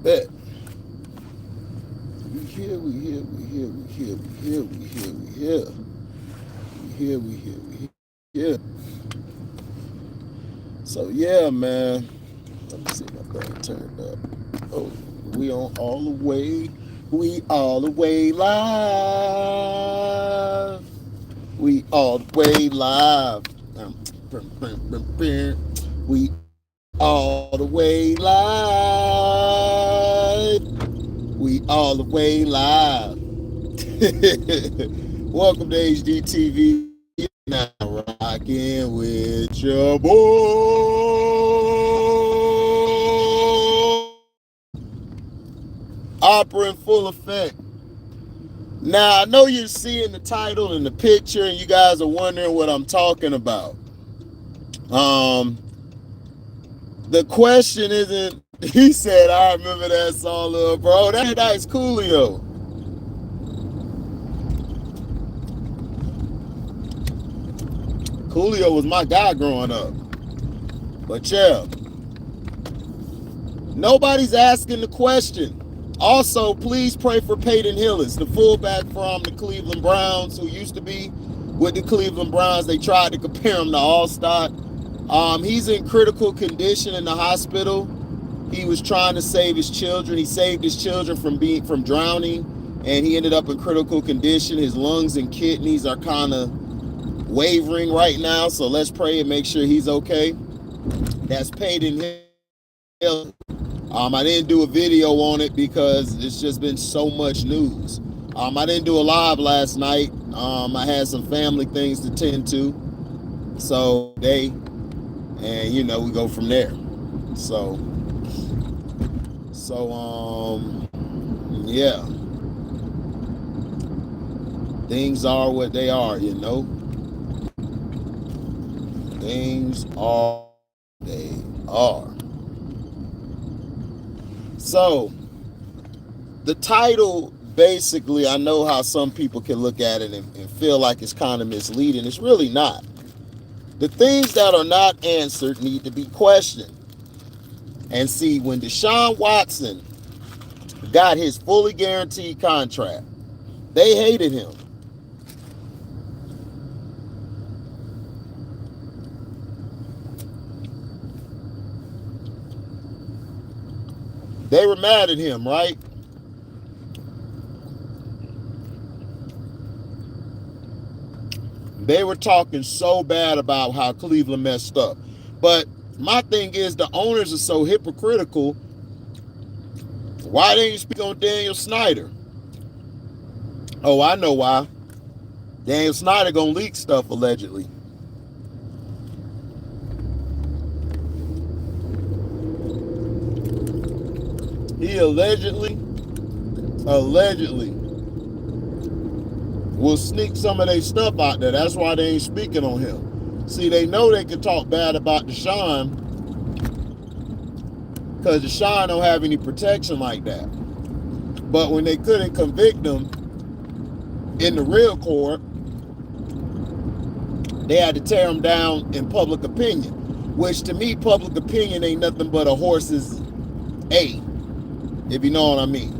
Bet. We here, we here, we here, we here, we here, we here, we here. We here, we here, we here. So yeah, man. Let me see my thing turned up. Oh, we on all the way. We all the way live. We all the way live. We all the way live. We all the way live. Welcome to HDiiTV. Now rocking with your boy. Opera in full effect. Now, I know you're seeing the title and the picture, and you guys are wondering what I'm talking about. The question isn't, he said, I remember that song, little bro. That's Coolio. Coolio was my guy growing up. But yeah, nobody's asking the question. Also, please pray for Peyton Hillis, the fullback from the Cleveland Browns, who used to be with the Cleveland Browns. They tried to compare him to All-Star. He's in critical condition in the hospital. He was trying to save his children. He saved his children from drowning, and he ended up in critical condition. His lungs and kidneys are kind of wavering right now, so let's pray and make sure he's okay. That's Peyton Hillis. I didn't do a video on it because it's just been so much news. I didn't do a live last night. I had some family things to tend to. So we go from there. Yeah. Things are what they are, Things are what they are. So, the title, basically, I know how some people can look at it and feel like it's kind of misleading. It's really not. The things that are not answered need to be questioned. And see, when Deshaun Watson got his fully guaranteed contract, they hated him. They were mad at him, right? They were talking so bad about how Cleveland messed up. But my thing is, the owners are so hypocritical. Why didn't you speak on Daniel Snyder? Oh, I know why. Daniel Snyder gonna leak stuff, allegedly. He allegedly will sneak some of their stuff out there. That's why they ain't speaking on him. See, they know they can talk bad about Deshaun because Deshaun don't have any protection like that. But when they couldn't convict him in the real court, they had to tear him down in public opinion, which to me, public opinion ain't nothing but a horse's A, if you know what I mean.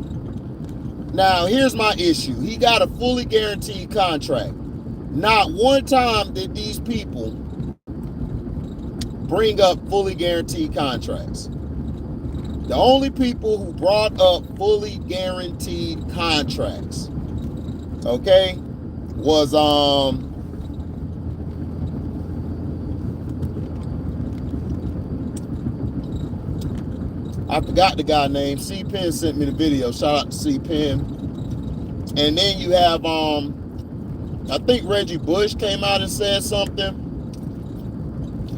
Now, here's my issue. He got a fully guaranteed contract. Not one time did these people bring up fully guaranteed contracts. The only people who brought up fully guaranteed contracts, okay, was I forgot the guy name. C Pen sent me the video. Shout out to C Pen. And then you have I think Reggie Bush came out and said something.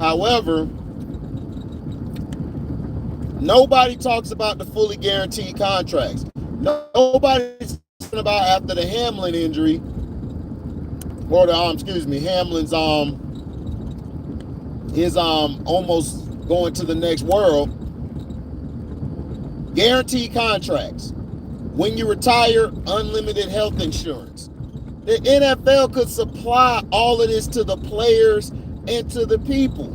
However, nobody talks about the fully guaranteed contracts. Nobody's talking about after the Hamlin injury, or Hamlin's is almost going to the next world. Guaranteed contracts. When you retire, unlimited health insurance. The NFL could supply all of this to the players and to the people.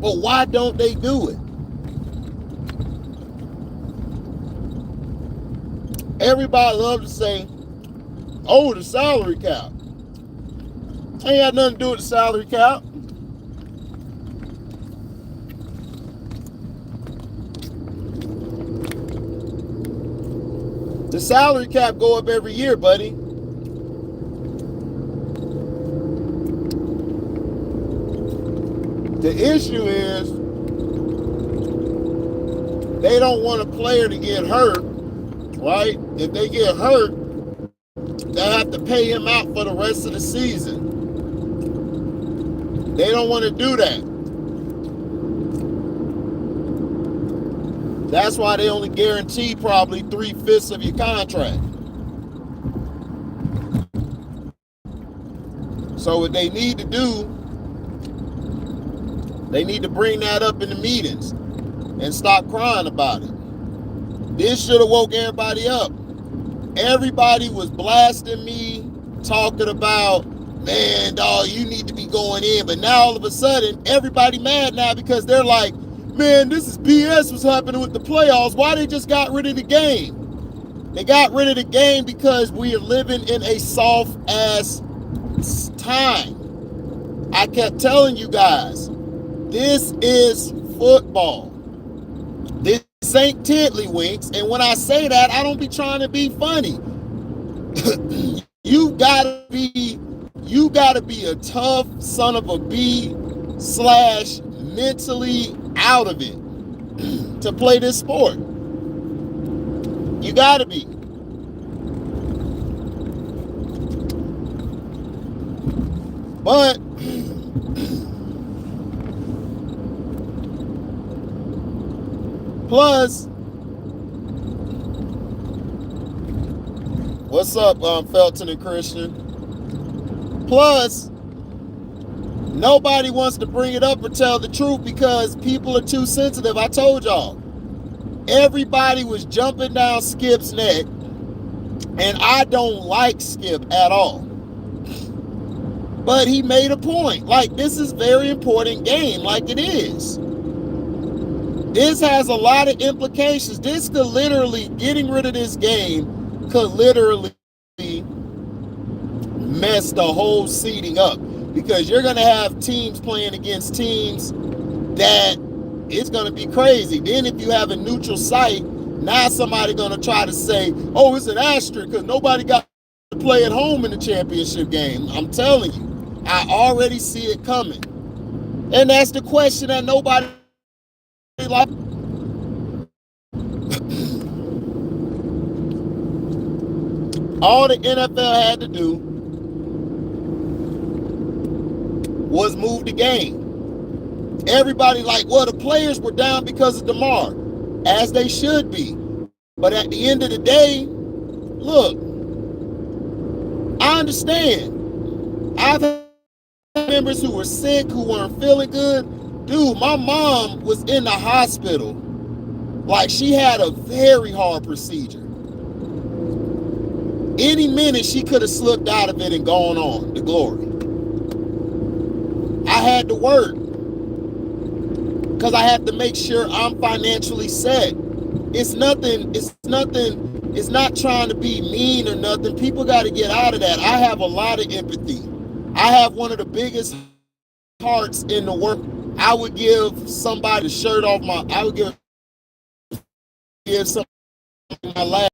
But why don't they do it? Everybody loves to say, oh, the salary cap. Ain't got nothing to do with the salary cap. The salary cap go up every year, buddy. The issue is they don't want a player to get hurt, right? If they get hurt, they have to pay him out for the rest of the season. They don't want to do that. That's why they only guarantee probably 3/5 of your contract. So what they need to do, they need to bring that up in the meetings and stop crying about it. This should have woke everybody up. Everybody was blasting me, talking about, man, dog, you need to be going in. But now all of a sudden, everybody mad now because they're like, man, this is BS what's happening with the playoffs. Why they just got rid of the game? They got rid of the game because we are living in a soft-ass time. I kept telling you guys, this is football. This ain't tiddlywinks. And when I say that, I don't be trying to be funny. You gotta be a tough son of a bee / mentally out of it to play this sport. You gotta be. But plus, what's up, Felton and Christian? Plus, nobody wants to bring it up or tell the truth because people are too sensitive. I told y'all. Everybody was jumping down Skip's neck, and I don't like Skip at all. But he made a point. Like, this is a very important game, like it is. This has a lot of implications. This could literally, getting rid of this game could literally mess the whole seeding up. Because you're going to have teams playing against teams that it's going to be crazy. Then if you have a neutral site, now somebody going to try to say, oh, it's an asterisk because nobody got to play at home in the championship game. I'm telling you, I already see it coming. And that's the question that nobody like. All the NFL had to do was move the game. Everybody like, well, the players were down because of DeMar, as they should be. But at the end of the day, look, I understand. I've had members who were sick, who weren't feeling good. Dude, my mom was in the hospital. Like, she had a very hard procedure. Any minute, she could have slipped out of it and gone on to glory. I had to work because I had to make sure I'm financially set. It's not trying to be mean or nothing. People got to get out of that. I have a lot of empathy. I have one of the biggest hearts in the world. I would give somebody the shirt off my, I would give somebody my last.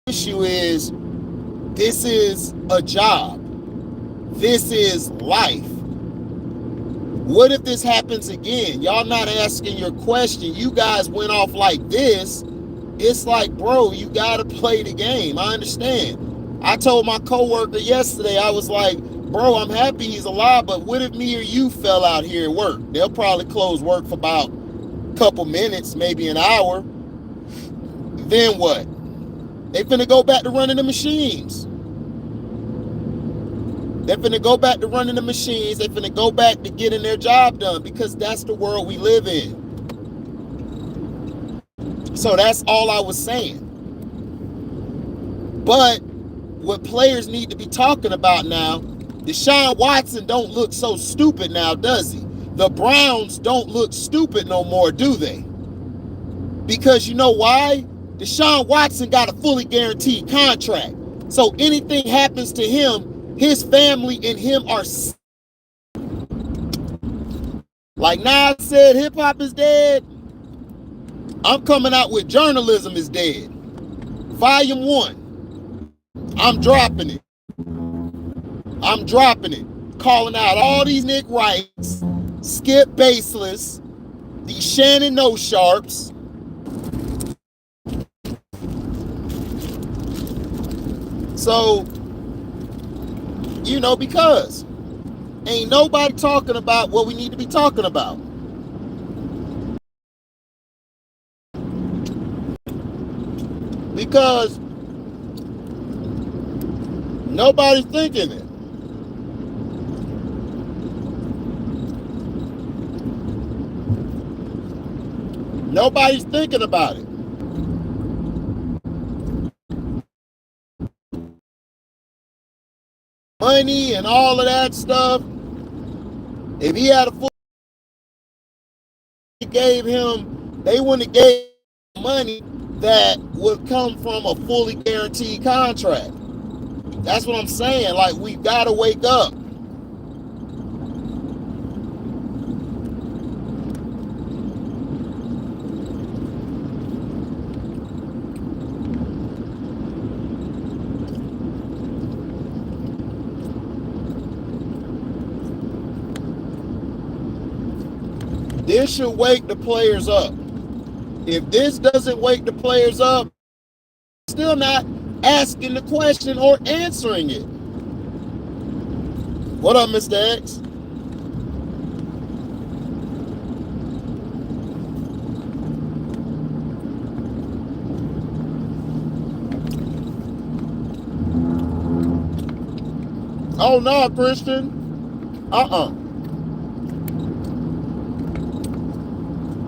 The issue is, this is a job. This is life. What if this happens again? Y'all not asking your question. You guys went off like this. It's like, bro, you got to play the game. I understand. I told my coworker yesterday, I was like, bro, I'm happy he's alive, but what if me or you fell out here at work? They'll probably close work for about a couple minutes, maybe an hour. Then what? They finna go back to running the machines. They're finna go back to running the machines. They're finna go back to getting their job done because that's the world we live in. So that's all I was saying. But what players need to be talking about now, Deshaun Watson don't look so stupid now, does he? The Browns don't look stupid no more, do they? Because you know why? Deshaun Watson got a fully guaranteed contract. So anything happens to him, his family and him are... Like Nas said, hip-hop is dead. I'm coming out with journalism is dead. Volume 1. I'm dropping it. I'm dropping it. Calling out all these Nick Wrights, Skip Baseless, these Shannon No Sharps. So, you know, because ain't nobody talking about what we need to be talking about. Because nobody's thinking it. Nobody's thinking about it. Money and all of that stuff. If he had a full, gave him, they wouldn't have gave him money that would come from a fully guaranteed contract. That's what I'm saying. Like, we gotta wake up. This should wake the players up. If this doesn't wake the players up, still not asking the question or answering it. What up, Mr. X? Oh no, Christian.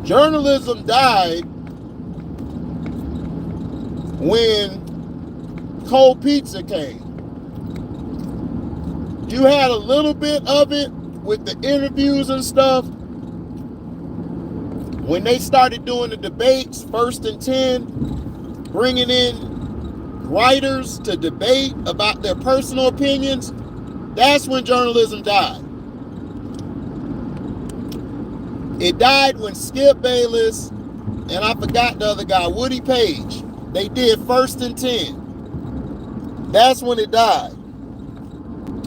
Journalism died when cold pizza came. You had a little bit of it with the interviews and stuff. When they started doing the debates, First and 10, bringing in writers to debate about their personal opinions, that's when journalism died. It died when Skip Bayless and I forgot the other guy, Woody Page, they did First and 10. That's when it died.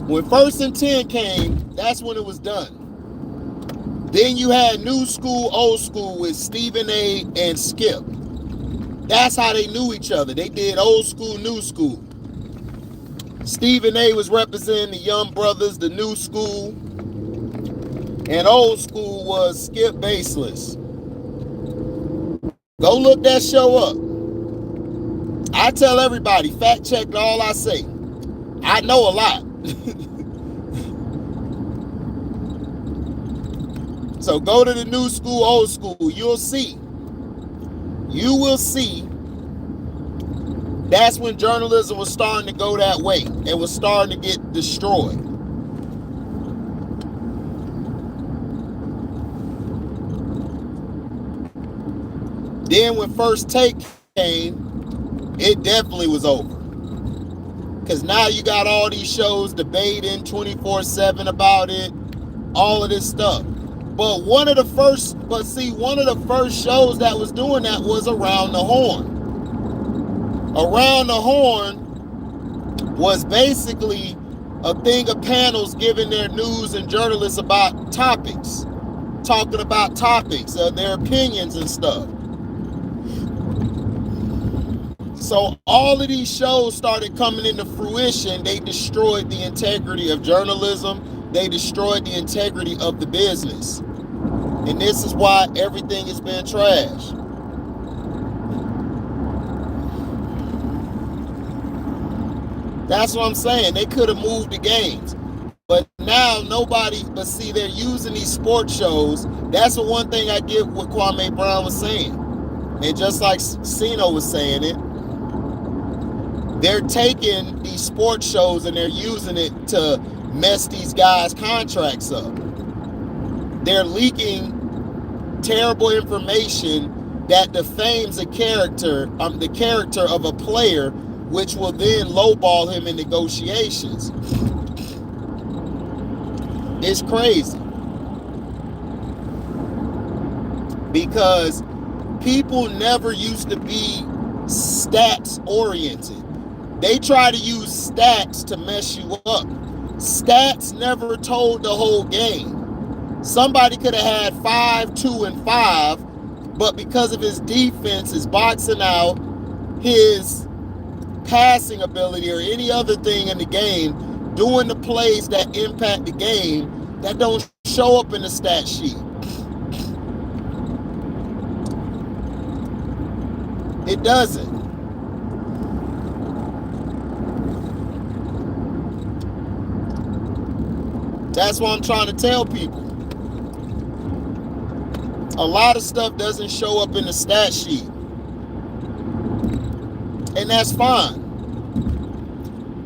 When First and 10 came, that's when it was done. Then you had New School, Old School with Stephen A. and Skip. That's how they knew each other. They did Old School, New School. Stephen A. was representing the Young Brothers, the New School. And Old School was Skip Baseless. Go look that show up. I tell everybody, fact check all I say. I know a lot. So go to the New School, Old School. You'll see. You will see. That's when journalism was starting to go that way. It was starting to get destroyed. Then when First Take came, it definitely was over. Because now you got all these shows debating 24/7 about it, all of this stuff. But one of the first shows that was doing that was Around the Horn. Around the Horn was basically a thing of panels giving their news and journalists about topics, talking about topics, their opinions and stuff. So all of these shows started coming into fruition. They destroyed the integrity of journalism. They destroyed the integrity of the business. And this is why everything has been trashed. That's what I'm saying. They could have moved the games. But now nobody, but see, they're using these sports shows. That's the one thing I get what Kwame Brown was saying. And just like Sino was saying it, they're taking these sports shows and they're using it to mess these guys' contracts up. They're leaking terrible information that defames a character, the character of a player, which will then lowball him in negotiations. It's crazy. Because people never used to be stats oriented. They try to use stats to mess you up. Stats never told the whole game. Somebody could have had 5, 2, and 5, but because of his defense, his boxing out, his passing ability, or any other thing in the game, doing the plays that impact the game, that don't show up in the stat sheet. It doesn't. That's what I'm trying to tell people. A lot of stuff doesn't show up in the stat sheet. And that's fine.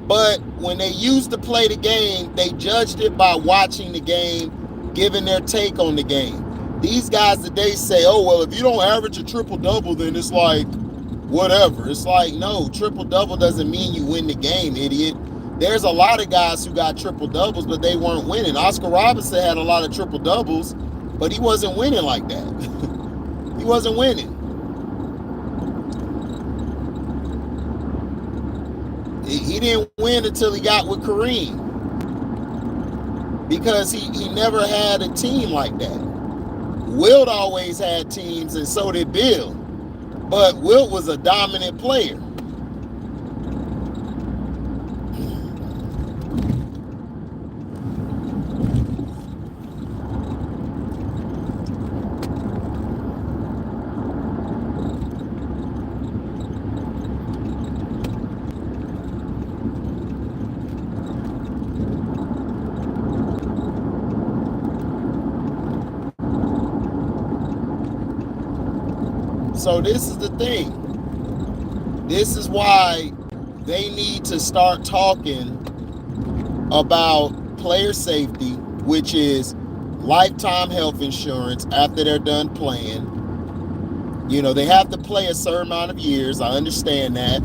But when they used to play the game, they judged it by watching the game, giving their take on the game. These guys today say, oh, well, if you don't average a triple-double, then it's like, whatever. It's like, no, triple-double doesn't mean you win the game, idiot. There's a lot of guys who got triple-doubles, but they weren't winning. Oscar Robertson had a lot of triple-doubles, but he wasn't winning like that. He wasn't winning. He didn't win until he got with Kareem, because he never had a team like that. Wilt always had teams, and so did Bill. But Wilt was a dominant player. So this is the thing. This is why they need to start talking about player safety, which is lifetime health insurance after they're done playing. You know, they have to play a certain amount of years. I understand that.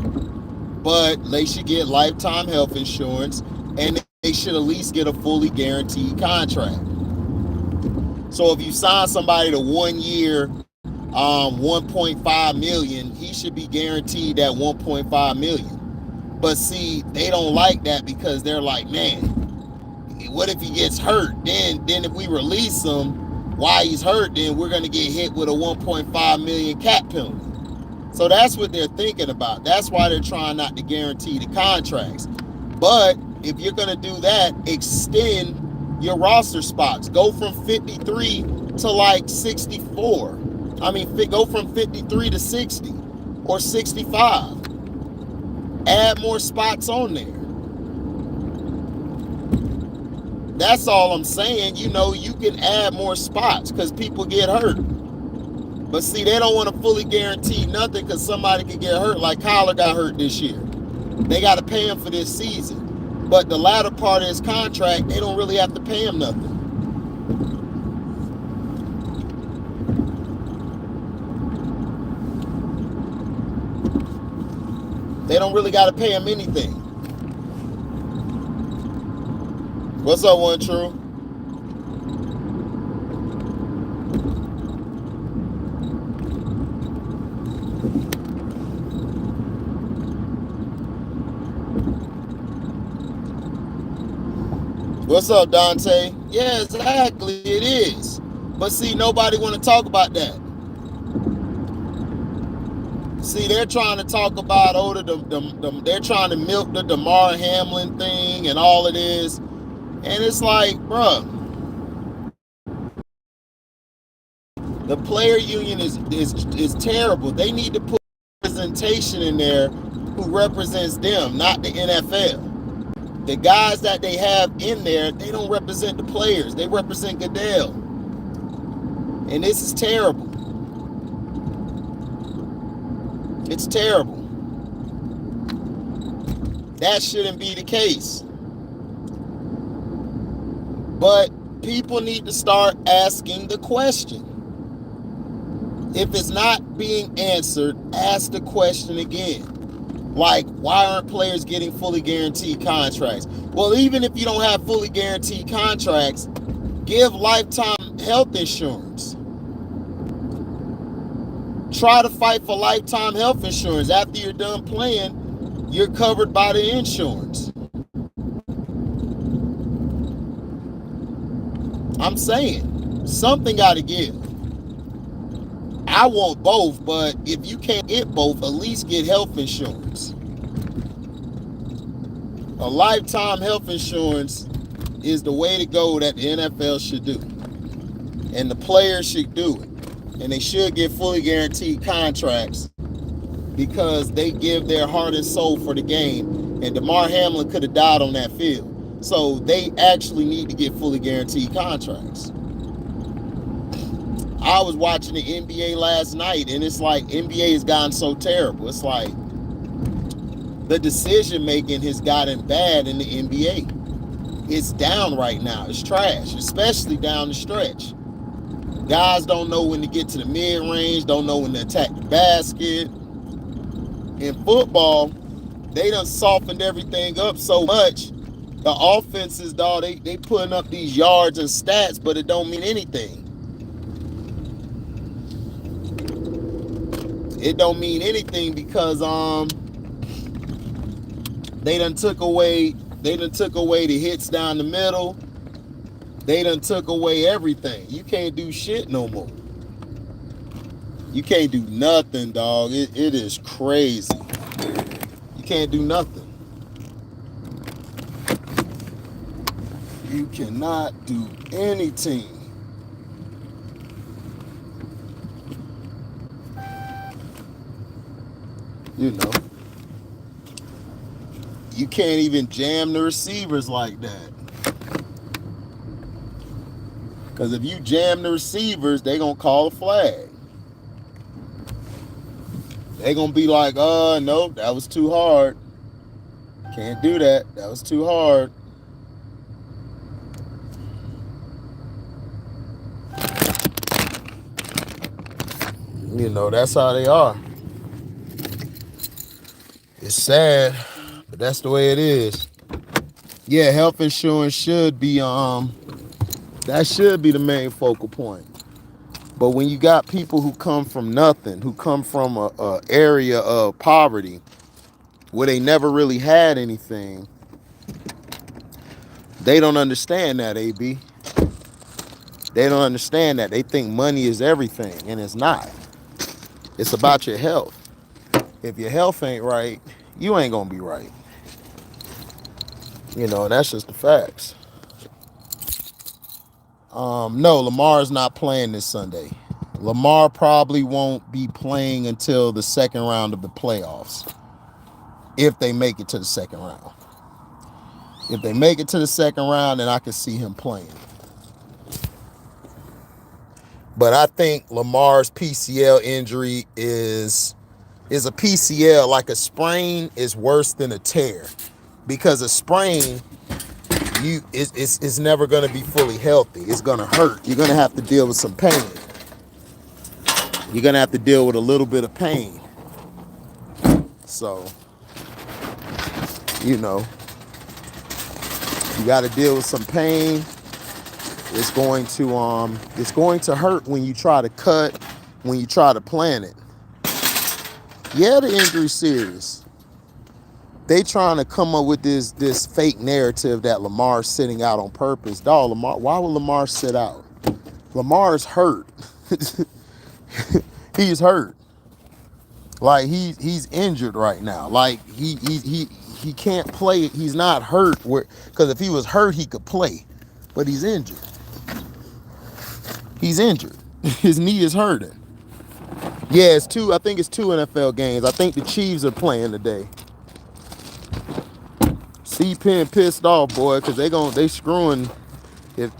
But they should get lifetime health insurance, and they should at least get a fully guaranteed contract. So if you sign somebody to 1 year, 1.5 million, he should be guaranteed that 1.5 million. But see, they don't like that, because they're like, man, what if he gets hurt? Then if we release him while he's hurt, then we're going to get hit with a 1.5 million cap penalty. So that's what they're thinking about. That's why they're trying not to guarantee the contracts. But if you're going to do that, extend your roster spots. Go from 53 to like 64. I mean, go from 53 to 60 or 65. Add more spots on there. That's all I'm saying. You know, you can add more spots because people get hurt. But see, they don't want to fully guarantee nothing, because somebody could get hurt. Like Kyler got hurt this year. They got to pay him for this season. But the latter part of his contract, they don't really have to pay him nothing. They don't really got to pay him anything. What's up, One True? What's up, Dante? Yeah, exactly, it is. But see, nobody want to talk about that. See, they're trying to talk about, they're trying to milk the DeMar Hamlin thing and all of this. And it's like, bruh, the player union is terrible. They need to put representation in there who represents them, not the NFL. The guys that they have in there, they don't represent the players. They represent Goodell. And this is terrible. It's terrible. That shouldn't be the case. But people need to start asking the question. If it's not being answered, ask the question again. Like, why aren't players getting fully guaranteed contracts? Well, even if you don't have fully guaranteed contracts, give lifetime health insurance. Try to fight for lifetime health insurance. After you're done playing, you're covered by the insurance. I'm saying, something got to give. I want both, but if you can't get both, at least get health insurance. A lifetime health insurance is the way to go that the NFL should do. And the players should do it. And they should get fully guaranteed contracts because they give their heart and soul for the game. And DeMar Hamlin could have died on that field. So they actually need to get fully guaranteed contracts. I was watching the NBA last night, and it's like NBA has gotten so terrible. It's like the decision making has gotten bad in the NBA. It's down right now. It's trash, especially down the stretch. Guys don't know when to get to the mid-range, don't know when to attack the basket. In football, they done softened everything up so much. The offenses, dog, they putting up these yards and stats, but it don't mean anything. It don't mean anything because they done took away the hits down the middle. They done took away everything. You can't do shit no more. You can't do nothing, dog. It is crazy. You can't do nothing. You cannot do anything. You know. You can't even jam the receivers like that. Because if you jam the receivers, they going to call a flag. They going to be like, nope, that was too hard. Can't do that. That was too hard. You know, that's how they are. It's sad, but that's the way it is. Yeah, health insurance should be, that should be the main focal point. But when you got people who come from nothing, who come from a area of poverty where they never really had anything, they don't understand that, AB. They don't understand that. They think money is everything, and it's not. It's about your health. If your health ain't right, you ain't gonna be right. You know, that's just the facts. No, Lamar's not playing this Sunday. Lamar probably won't be playing until the second round of the playoffs. If they make it to the second round. If they make it to the second round, then I can see him playing. But I think Lamar's PCL injury is a PCL. Like a sprain is worse than a tear. Because a sprain, it's never going to be fully healthy. It's going to hurt. You're going to have to deal with some pain. You're going to have to deal with a little bit of pain. So, you know, you got to deal with some pain. It's going to hurt when you try to cut, when you try to plan it. Yeah, the injury's serious. They trying to come up with this fake narrative that Lamar's sitting out on purpose. Dog, Lamar, why would Lamar sit out? Lamar's hurt. He's hurt. Like he's injured right now. Like he can't play. He's not hurt because if he was hurt, he could play. But he's injured. He's injured. His knee is hurting. Yeah, I think it's two NFL games. I think the Chiefs are playing today. C-Pen pissed off, boy, because they screwing if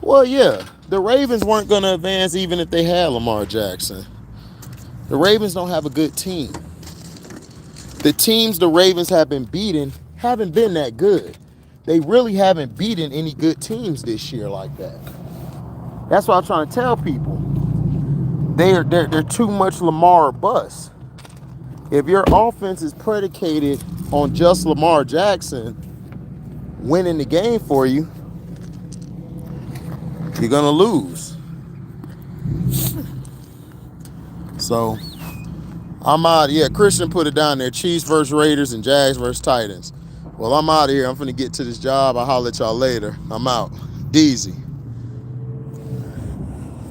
well, yeah. The Ravens weren't gonna advance even if they had Lamar Jackson. The Ravens don't have a good team. The teams the Ravens have been beating haven't been that good. they really haven't beaten any good teams this year like that. That's what I'm trying to tell people. They're too much Lamar or bust. If your offense is predicated on just Lamar Jackson winning the game for you, you're gonna lose. So I'm out. Yeah, Christian put it down there. Chiefs versus Raiders and Jags versus Titans. Well, I'm out of here. I'm finna get to this job. I'll holler at y'all later. I'm out. Deezy.